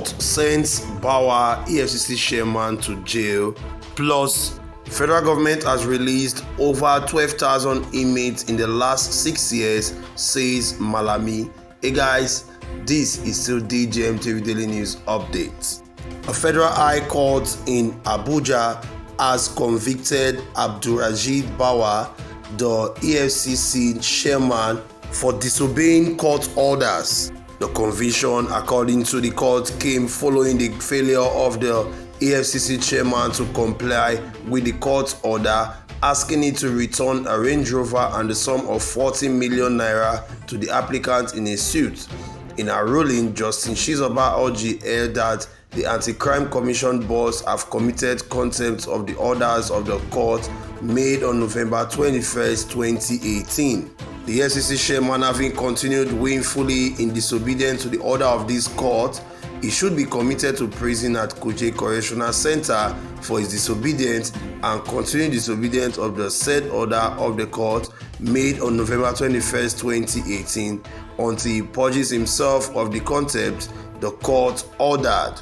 Court sends Bauer, EFCC Chairman, to jail. Plus, federal government has released over 12,000 inmates in the last 6 years, says Malami. Hey guys, this is still DJM TV Daily News Updates. A federal high court in Abuja has convicted Abdulrajid Bauer, the EFCC chairman, for disobeying court orders. The conviction, according to the court, came following the failure of the EFCC chairman to comply with the court order asking it to return a Range Rover and the sum of 40 million naira to the applicant in a suit. In a ruling, Justice Chizoba Orji held that the Anti-Crime Commission boss have committed contempt of the orders of the court made on November 21, 2018. The EFCC chairman, having continued willfully in disobedience to the order of this court, he should be committed to prison at Kuje Correctional Center for his disobedience and continued disobedience of the said order of the court made on November 21, 2018 until he purges himself of the contempt the court ordered.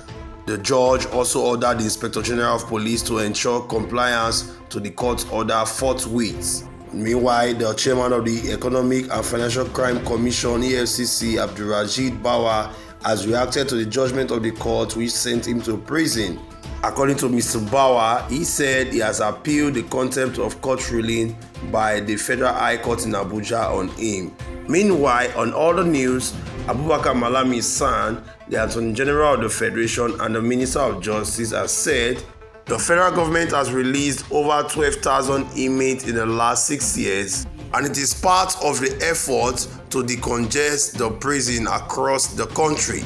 The judge also ordered the Inspector General of Police to ensure compliance to the court order forthwith. Meanwhile, the chairman of the Economic and Financial Crime Commission, EFCC, Abdulrajid Bauer, has reacted to the judgment of the court which sent him to prison. According to Mr. Bauer, he said he has appealed the contempt of court ruling by the Federal High Court in Abuja on him. Meanwhile, on other news, Abubakar Malami's son, the Attorney General of the Federation and the Minister of Justice, has said the federal government has released over 12,000 inmates in the last 6 years, and it is part of the effort to decongest the prison across the country.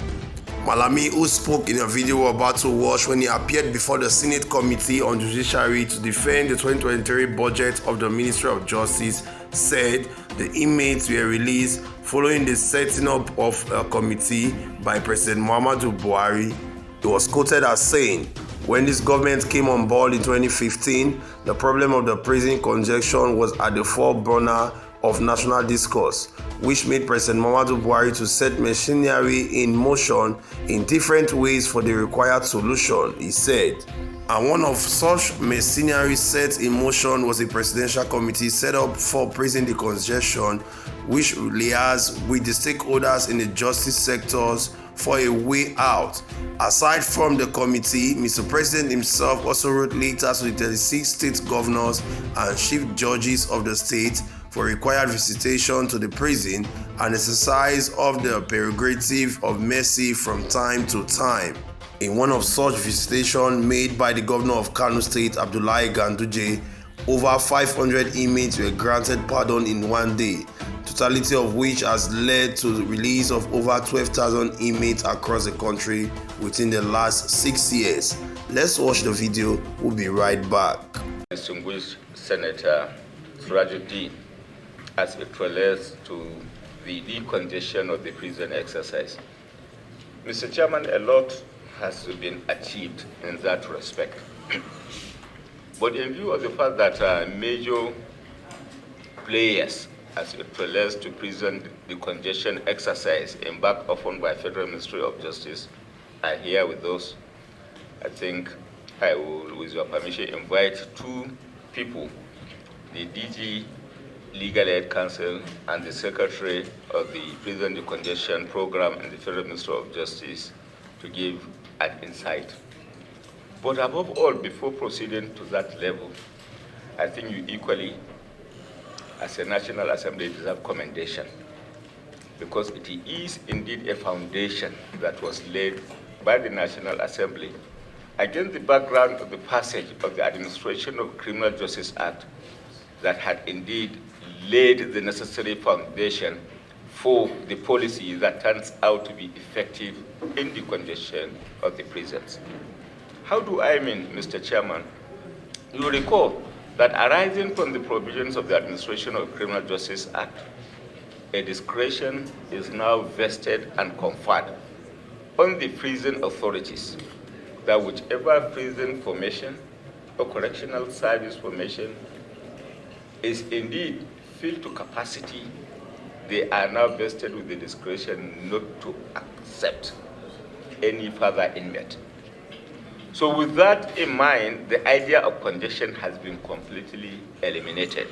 Malami, who spoke in a video we're about to watch when he appeared before the Senate Committee on Judiciary to defend the 2023 budget of the Ministry of Justice, said the inmates were released following the setting up of a committee by President Muhammadu Buhari. He was quoted as saying, "When this government came on board in 2015, the problem of the prison congestion was at the forefront of national discourse, which made President Muhammadu Buhari to set machinery in motion in different ways for the required solution," he said. And one of such machinery set in motion was a presidential committee set up for prison decongestion, which liaises with the stakeholders in the justice sectors for a way out. Aside from the committee, Mr. President himself also wrote letters to the 36 state governors and chief judges of the state for required visitation to the prison and exercise of the prerogative of mercy from time to time. In one of such visitations made by the governor of Kano State, Abdullahi Ganduje, over 500 inmates were granted pardon in one day, totality of which has led to the release of over 12,000 inmates across the country within the last 6 years. Let's watch the video. We'll be right back. Distinguished Senator Surajuddin, as it relates to the decongestion of the prison exercise. Mr. Chairman, a lot has been achieved in that respect. But in view of the fact that major players as it relates to prison decongestion exercise embarked upon by Federal Ministry of Justice are here with us, I think I will, with your permission, invite two people, the DG Legal Aid Council and the Secretary of the Prison Decongestion Program in the Federal Ministry of Justice to give an insight. But above all, before proceeding to that level, I think you equally, as a National Assembly, deserve commendation, because it is indeed a foundation that was laid by the National Assembly against the background of the passage of the Administration of Criminal Justice Act that had indeed laid the necessary foundation for the policy that turns out to be effective in the congestion of the prisons. How do I mean, Mr. Chairman? You recall that arising from the provisions of the Administration of Criminal Justice Act, a discretion is now vested and conferred on the prison authorities that whichever prison formation or correctional service formation is indeed filled to capacity, they are now vested with the discretion not to accept any further inmate. So with that in mind, the idea of congestion has been completely eliminated.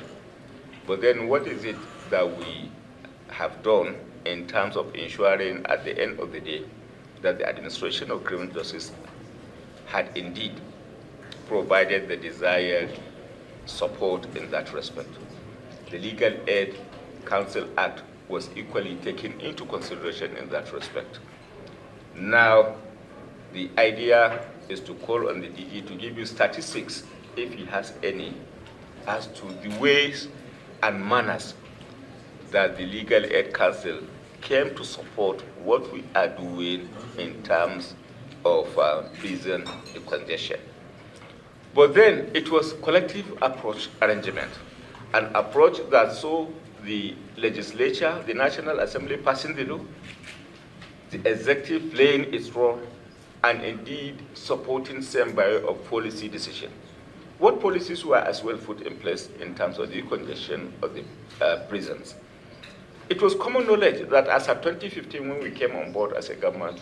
But then what is it that we have done in terms of ensuring at the end of the day that the administration of criminal justice had indeed provided the desired support in that respect? The Legal Aid Council Act was equally taken into consideration in that respect. Now, the idea is to call on the DG to give you statistics, if he has any, as to the ways and manners that the Legal Aid Council came to support what we are doing in terms of prison congestion. But then it was collective approach arrangement, an approach that saw the legislature, the National Assembly passing the law, the executive playing its role, and indeed supporting same by way of policy decision. What policies were as well put in place in terms of the congestion of the prisons? It was common knowledge that as of 2015, when we came on board as a government,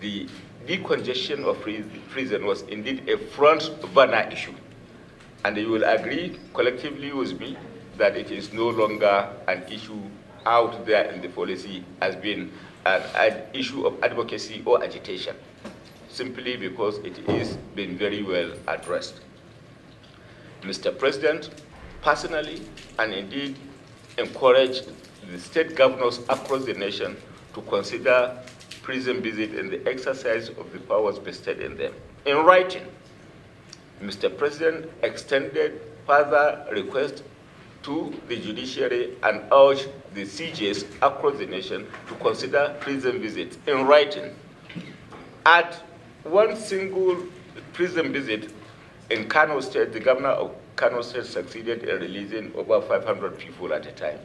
the decongestion of prison was indeed a front burner issue. And you will agree collectively with me that it is no longer an issue out there in the policy as being an issue of advocacy or agitation, simply because it is being very well addressed. Mr. President personally and indeed encouraged the state governors across the nation to consider prison visit in the exercise of the powers vested in them. In writing, Mr. President extended further requests to the judiciary and urged the CJs across the nation to consider prison visits in writing. At one single prison visit in Kano State, the governor of Kano State succeeded in releasing over 500 people at a time,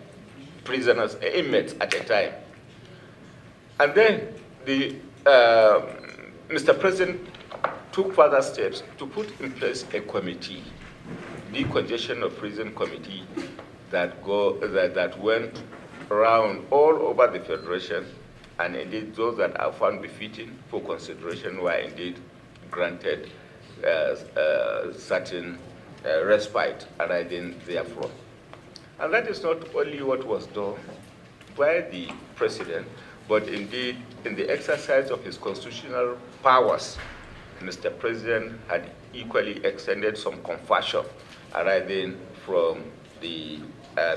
prisoners, inmates at a time. And then Mr. President took further steps to put in place a committee, the Decongestion of Prison Committee, that went around all over the Federation, and indeed those that are found befitting for consideration were indeed granted certain respite arising therefrom. And that is not only what was done by the President, but indeed in the exercise of his constitutional powers, Mr. President had equally extended some compassion arising from the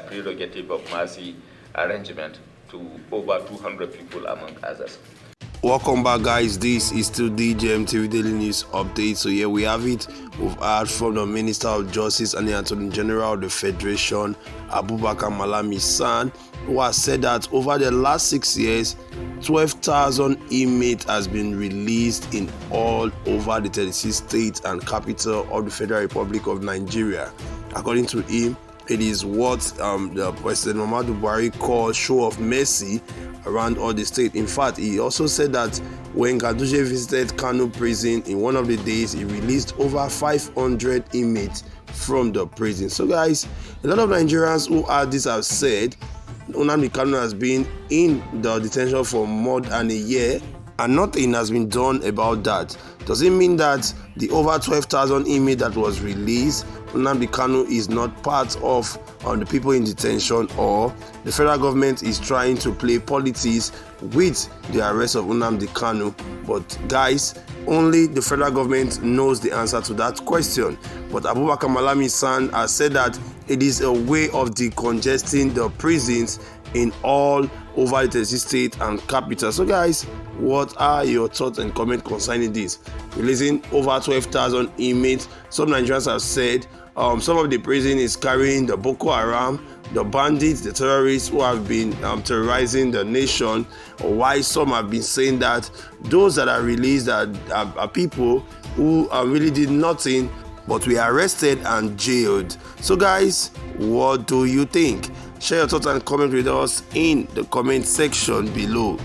prerogative of mercy arrangement to over 200 people among others. Welcome back, guys. This is still DJMTV Daily News Update. So here we have it. We've heard from the Minister of Justice and the Attorney General of the Federation, Abubakar Malami San, who has said that over the last 6 years, 12,000 inmates has been released in all over the 36 states and capital of the Federal Republic of Nigeria. According to him, it is what the President Muhammadu Buhari called show of mercy around all the state. In fact, he also said that when Ganduje visited Kano prison in one of the days, he released over 500 inmates from the prison. So guys, a lot of Nigerians who heard this have said Nnamdi Kanu has been in the detention for more than a year and nothing has been done about that. Does it mean that the over 12,000 inmates that was released, Nnamdi Kanu is not part of the people in detention, or the federal government is trying to play politics with the arrest of Nnamdi Kanu? But guys, only the federal government knows the answer to that question. But Abubakar Malami San has said that it is a way of decongesting the prisons in all over the state and capital. So guys, what are your thoughts and comments concerning this? Releasing over 12,000 inmates. Some Nigerians have said some of the prison is carrying the Boko Haram, the bandits, the terrorists who have been terrorizing the nation. Why some have been saying that those that are released are people who really did nothing but were arrested and jailed. So guys, what do you think? Share your thoughts and comment with us in the comment section below.